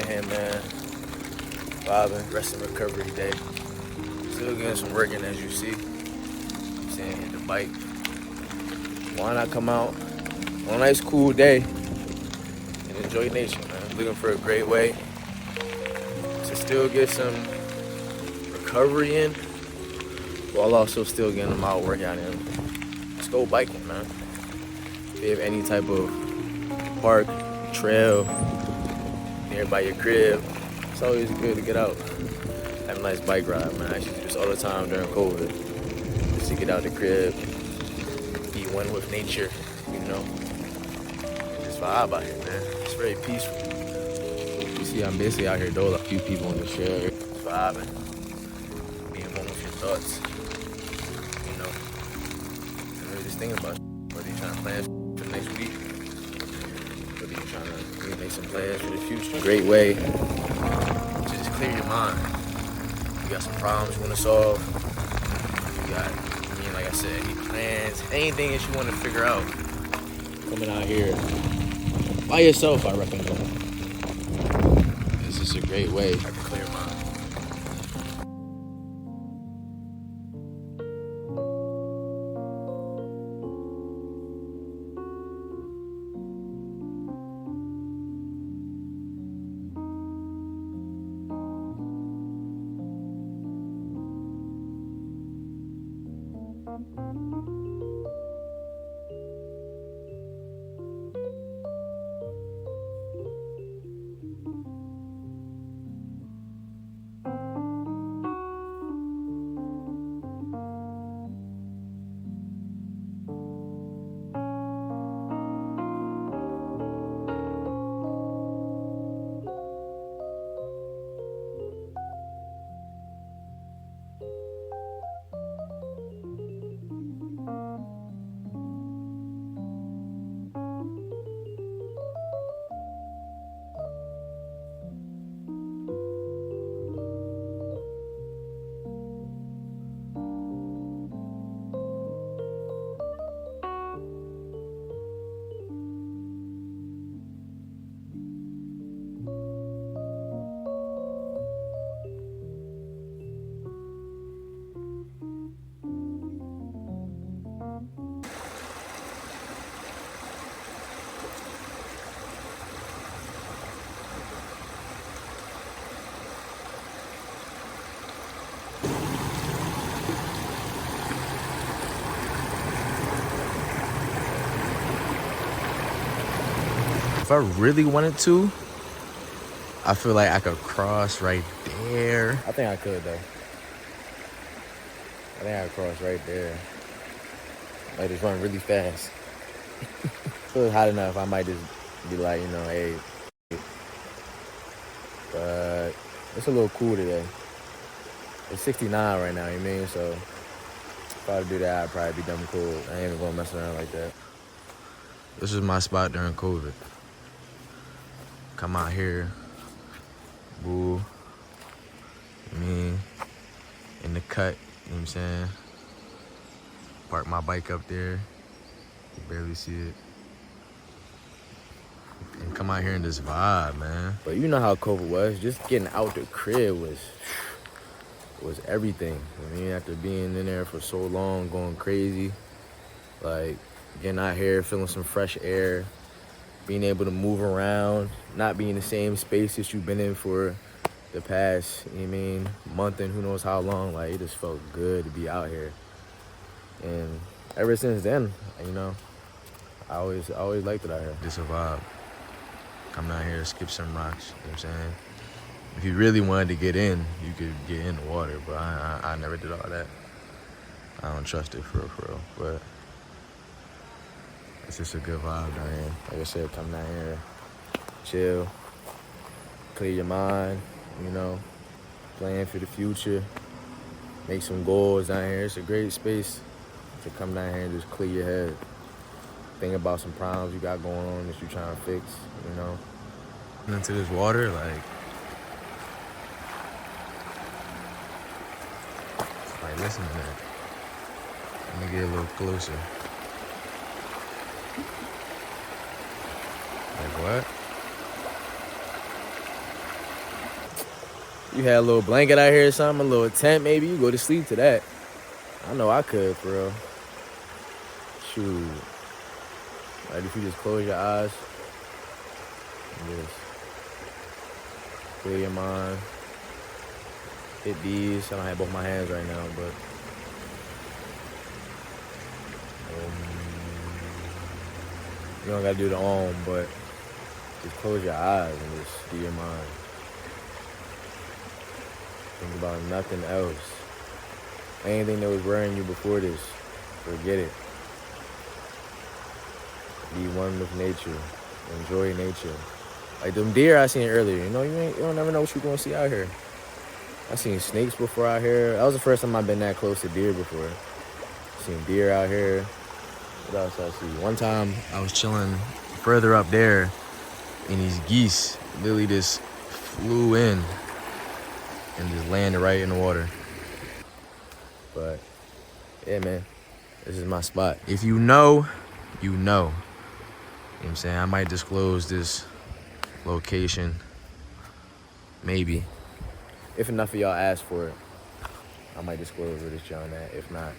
here, man. Vibing, rest and recovery day. Still getting some work in, as you see. I'm saying, hit the bike. Why not come out on a nice, cool day and enjoy nature, man? Looking for a great way to still get some recovery in, while also still getting them out workout in. Let's go biking, man. If you have any type of park, trail, nearby your crib, it's always good to get out. Have a nice bike ride, man. I used to do this all the time during COVID. Just to get out the crib, be one with nature, you know. Just vibe out here, man. It's very peaceful. You see, I'm basically out here, though, a few people in the trail. Just vibing. Being one with your thoughts. You know. And really just thinking about whether you're trying to plan for the next week. Whether you're trying to make some plans for the future. Great way to just clear your mind. You got some problems you want to solve. You got, like I said, any plans, anything that you want to figure out. Coming out here by yourself, I recommend. This is a great way to clear your mind. If I really wanted to, I feel like I could cross right there. I think I could, though. I think I could cross right there. Like, just run really fast. If it was hot enough, I might just be like, hey. But it's a little cool today. It's 69 right now, you mean? So if I were to do that, I'd probably be dumb cool. I ain't even gonna mess around like that. This is my spot during COVID. Come out here, boo, me, in the cut, you know what I'm saying? Park my bike up there, you barely see it. And come out here and just vibe, man. But you know how COVID was, just getting out the crib was everything. I mean, after being in there for so long, going crazy, like getting out here, feeling some fresh air, being able to move around, not being in the same space that you've been in for the past, month and who knows how long. Like, it just felt good to be out here. And ever since then, I always liked it out here. Just a vibe. Come down here, skip some rocks, you know what I'm saying? If you really wanted to get in, you could get in the water, but I never did all that. I don't trust it for real, but it's just a good vibe down here. Like I said, come down here, chill, clear your mind, plan for the future, make some goals down here. It's a great space to come down here and just clear your head. Think about some problems you got going on that you're trying to fix, Into this water, like listen to that. Let me get a little closer. Like what? You had a little blanket out here or something, a little tent maybe, you go to sleep to that. I know I could, for real. Shoot. Like if you just close your eyes and just clear your mind. Hit these. I don't have both my hands right now, but you don't gotta do the but just close your eyes and just do your mind. Think about nothing else. Anything that was worrying you before this, forget it. Be one with nature. Enjoy nature. Like them deer I seen earlier. You don't never know what you're gonna see out here. I seen snakes before out here. That was the first time I've been that close to deer before. Seen deer out here. What else I see? One time I was chilling further up there, and these geese literally just flew in and just landed right in the water. But yeah, man, this is my spot. If you know, you know. You know what I'm saying? I might disclose this location, maybe. If enough of y'all ask for it, I might disclose where this joint at. If not,